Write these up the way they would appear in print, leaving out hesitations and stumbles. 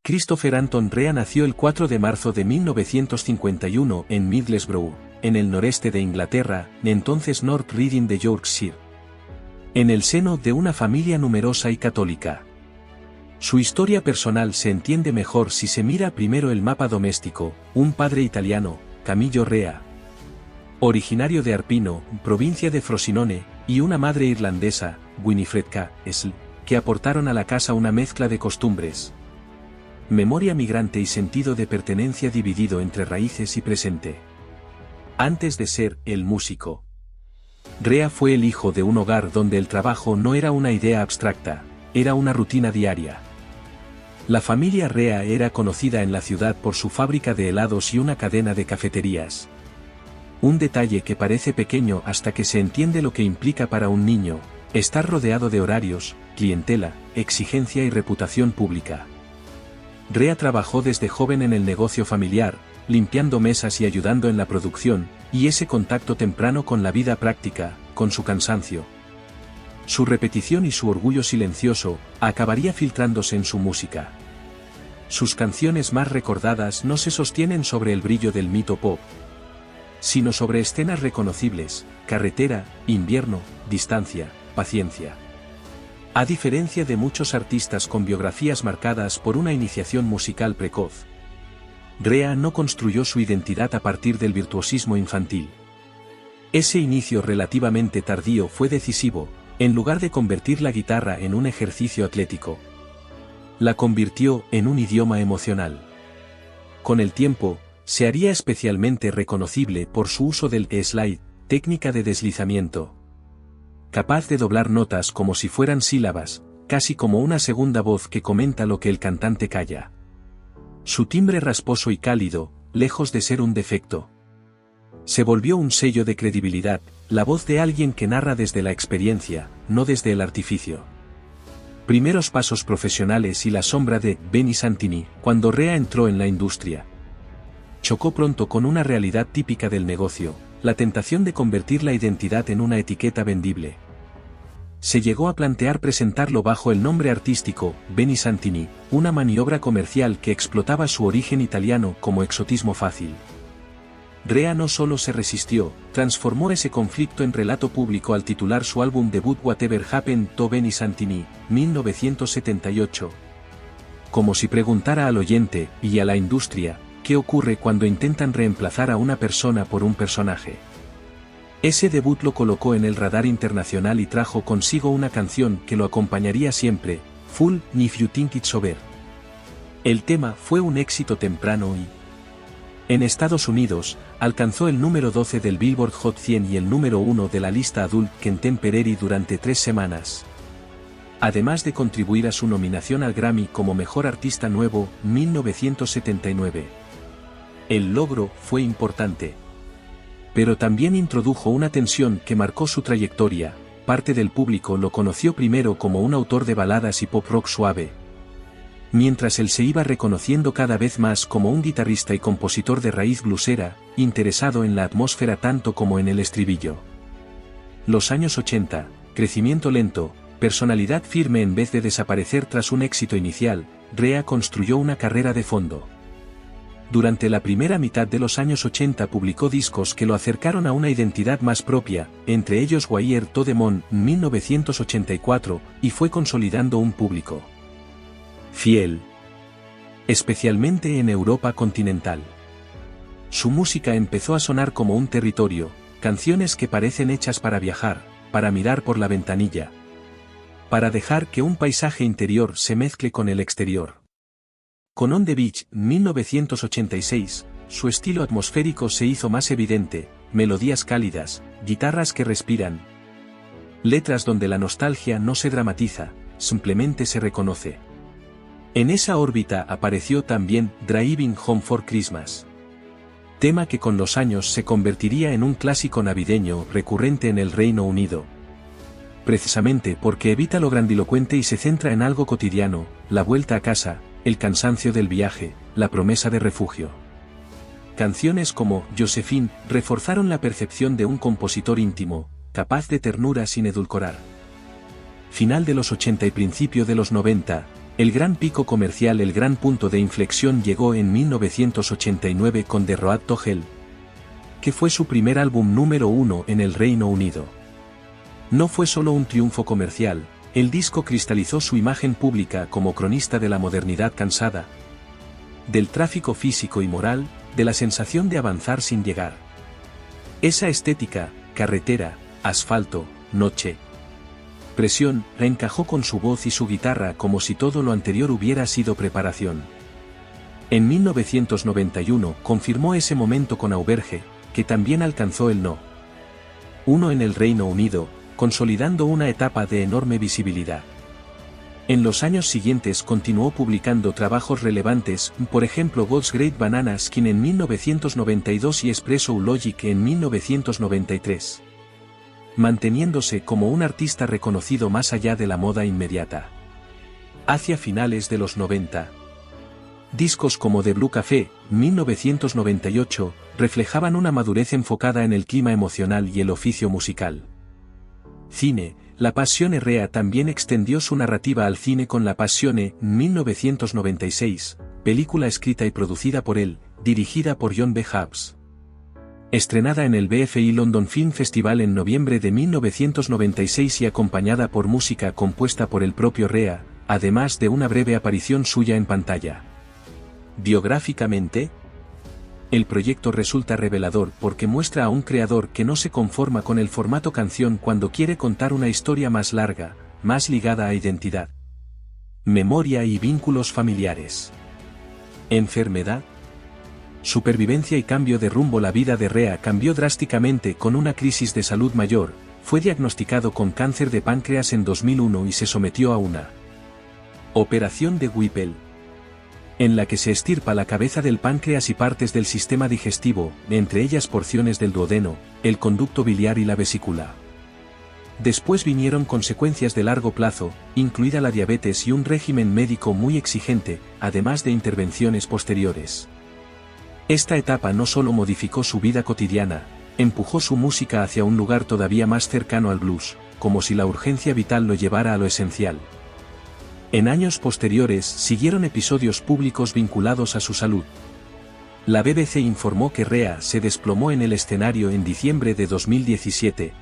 Christopher Anton Rea nació el 4 de marzo de 1951 en Middlesbrough, en el noreste de Inglaterra, entonces North Riding de Yorkshire. En el seno de una familia numerosa y católica. Su historia personal se entiende mejor si se mira primero el mapa doméstico: un padre italiano, Camillo Rea, originario de Arpino, provincia de Frosinone, y una madre irlandesa, Winifred K. Sl., que aportaron a la casa una mezcla de costumbres, memoria migrante y sentido de pertenencia dividido entre raíces y presente. Antes de ser el músico, Rea fue el hijo de un hogar donde el trabajo no era una idea abstracta, era una rutina diaria. La familia Rea era conocida en la ciudad por su fábrica de helados y una cadena de cafeterías. Un detalle que parece pequeño hasta que se entiende lo que implica para un niño, estar rodeado de horarios, clientela, exigencia y reputación pública. Rea trabajó desde joven en el negocio familiar, limpiando mesas y ayudando en la producción, y ese contacto temprano con la vida práctica, con su cansancio, su repetición y su orgullo silencioso, acabaría filtrándose en su música. Sus canciones más recordadas no se sostienen sobre el brillo del mito pop, sino sobre escenas reconocibles: carretera, invierno, distancia, paciencia. A diferencia de muchos artistas con biografías marcadas por una iniciación musical precoz, Rea no construyó su identidad a partir del virtuosismo infantil. Ese inicio relativamente tardío fue decisivo. En lugar de convertir la guitarra en un ejercicio atlético, la convirtió en un idioma emocional. Con el tiempo, se haría especialmente reconocible por su uso del slide, técnica de deslizamiento, capaz de doblar notas como si fueran sílabas, casi como una segunda voz que comenta lo que el cantante calla. Su timbre rasposo y cálido, lejos de ser un defecto, se volvió un sello de credibilidad, la voz de alguien que narra desde la experiencia, no desde el artificio. Primeros pasos profesionales y la sombra de Benny Santini. Cuando Rea entró en la industria, chocó pronto con una realidad típica del negocio: la tentación de convertir la identidad en una etiqueta vendible. Se llegó a plantear presentarlo bajo el nombre artístico, Benny Santini, una maniobra comercial que explotaba su origen italiano como exotismo fácil. Rea no solo se resistió, transformó ese conflicto en relato público al titular su álbum debut Whatever Happened to Benny Santini, 1978. Como si preguntara al oyente, y a la industria, ¿qué ocurre cuando intentan reemplazar a una persona por un personaje? Ese debut lo colocó en el radar internacional y trajo consigo una canción que lo acompañaría siempre: Fool If You Think It's Over. El tema fue un éxito temprano y, en Estados Unidos, alcanzó el número 12 del Billboard Hot 100 y el número 1 de la lista Adult Contemporary durante 3 semanas. Además de contribuir a su nominación al Grammy como Mejor Artista Nuevo, 1979. El logro fue importante, pero también introdujo una tensión que marcó su trayectoria. Parte del público lo conoció primero como un autor de baladas y pop rock suave, mientras él se iba reconociendo cada vez más como un guitarrista y compositor de raíz bluesera, interesado en la atmósfera tanto como en el estribillo. Los años 80, crecimiento lento, personalidad firme en vez de desaparecer tras un éxito inicial, Rea construyó una carrera de fondo. Durante la primera mitad de los años 80 publicó discos que lo acercaron a una identidad más propia, entre ellos Wire to the Moon, 1984, y fue consolidando un público fiel, especialmente en Europa continental. Su música empezó a sonar como un territorio, canciones que parecen hechas para viajar, para mirar por la ventanilla, para dejar que un paisaje interior se mezcle con el exterior. Con On the Beach, 1986, su estilo atmosférico se hizo más evidente: melodías cálidas, guitarras que respiran, letras donde la nostalgia no se dramatiza, simplemente se reconoce. En esa órbita apareció también Driving Home for Christmas, tema que con los años se convertiría en un clásico navideño recurrente en el Reino Unido. Precisamente porque evita lo grandilocuente y se centra en algo cotidiano: la vuelta a casa, el cansancio del viaje, la promesa de refugio. Canciones como Josephine reforzaron la percepción de un compositor íntimo, capaz de ternura sin edulcorar. Final de los 80 y principio de los 90, El gran pico comercial, el gran punto de inflexión llegó en 1989 con The Road to Hell, que fue su primer álbum número 1 en el Reino Unido. No fue solo un triunfo comercial, el disco cristalizó su imagen pública como cronista de la modernidad cansada, del tráfico físico y moral, de la sensación de avanzar sin llegar. Esa estética, carretera, asfalto, noche, presión, reencajó con su voz y su guitarra como si todo lo anterior hubiera sido preparación. En 1991 confirmó ese momento con Auberge, que también alcanzó el No. 1 en el Reino Unido, consolidando una etapa de enorme visibilidad. En los años siguientes continuó publicando trabajos relevantes, por ejemplo God's Great Banana Skin en 1992 y Espresso Logic en 1993. Manteniéndose como un artista reconocido más allá de la moda inmediata. Hacia finales de los 90. Discos como The Blue Café, 1998, reflejaban una madurez enfocada en el clima emocional y el oficio musical. Cine, La Passione Rea también extendió su narrativa al cine con La Passione, 1996, película escrita y producida por él, dirigida por John B. Hughes. Estrenada en el BFI London Film Festival en noviembre de 1996 y acompañada por música compuesta por el propio Rea, además de una breve aparición suya en pantalla. Biográficamente, el proyecto resulta revelador porque muestra a un creador que no se conforma con el formato canción cuando quiere contar una historia más larga, más ligada a identidad, memoria y vínculos familiares. Enfermedad, supervivencia y cambio de rumbo. La vida de Rea cambió drásticamente con una crisis de salud mayor, fue diagnosticado con cáncer de páncreas en 2001 y se sometió a una operación de Whipple, en la que se estirpa la cabeza del páncreas y partes del sistema digestivo, entre ellas porciones del duodeno, el conducto biliar y la vesícula. Después vinieron consecuencias de largo plazo, incluida la diabetes y un régimen médico muy exigente, además de intervenciones posteriores. Esta etapa no solo modificó su vida cotidiana, empujó su música hacia un lugar todavía más cercano al blues, como si la urgencia vital lo llevara a lo esencial. En años posteriores siguieron episodios públicos vinculados a su salud. La BBC informó que Rea se desplomó en el escenario en diciembre de 2017.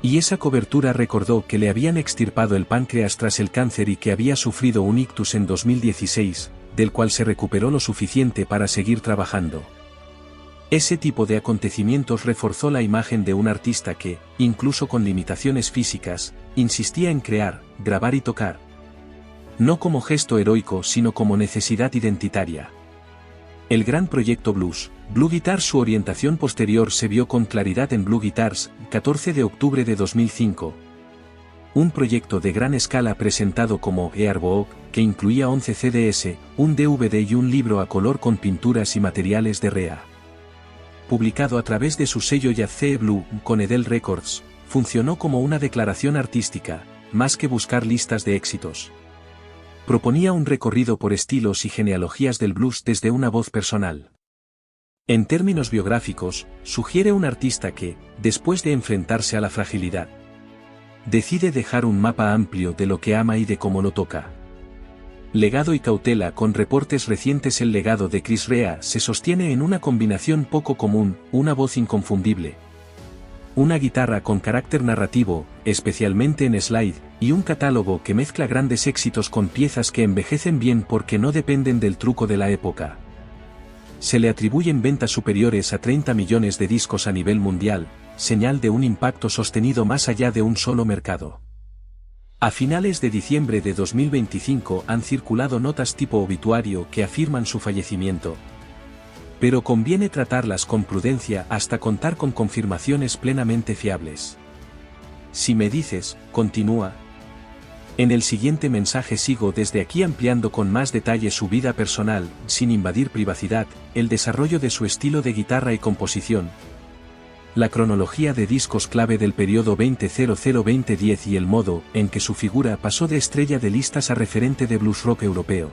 Y esa cobertura recordó que le habían extirpado el páncreas tras el cáncer y que había sufrido un ictus en 2016, del cual se recuperó lo suficiente para seguir trabajando. Ese tipo de acontecimientos reforzó la imagen de un artista que, incluso con limitaciones físicas, insistía en crear, grabar y tocar. No como gesto heroico sino como necesidad identitaria. El gran proyecto Blues, Blue Guitars. Su orientación posterior se vio con claridad en Blue Guitars, 14 de octubre de 2005. Un proyecto de gran escala presentado como Earbook, que incluía 11 CDs, un DVD y un libro a color con pinturas y materiales de Rea. Publicado a través de su sello Jazz Blue, con Edel Records, funcionó como una declaración artística, más que buscar listas de éxitos. Proponía un recorrido por estilos y genealogías del blues desde una voz personal. En términos biográficos, sugiere un artista que, después de enfrentarse a la fragilidad, decide dejar un mapa amplio de lo que ama y de cómo lo toca. Legado y cautela. Con reportes recientes, el legado de Chris Rea se sostiene en una combinación poco común, una voz inconfundible, una guitarra con carácter narrativo, especialmente en slide, y un catálogo que mezcla grandes éxitos con piezas que envejecen bien porque no dependen del truco de la época. Se le atribuyen ventas superiores a 30 millones de discos a nivel mundial, señal de un impacto sostenido más allá de un solo mercado. A finales de diciembre de 2025 han circulado notas tipo obituario que afirman su fallecimiento. Pero conviene tratarlas con prudencia hasta contar con confirmaciones plenamente fiables. Si me dices, continúa. En el siguiente mensaje sigo desde aquí ampliando con más detalle su vida personal, sin invadir privacidad, el desarrollo de su estilo de guitarra y composición, la cronología de discos clave del periodo 2000-2010 y el modo en que su figura pasó de estrella de listas a referente de blues rock europeo.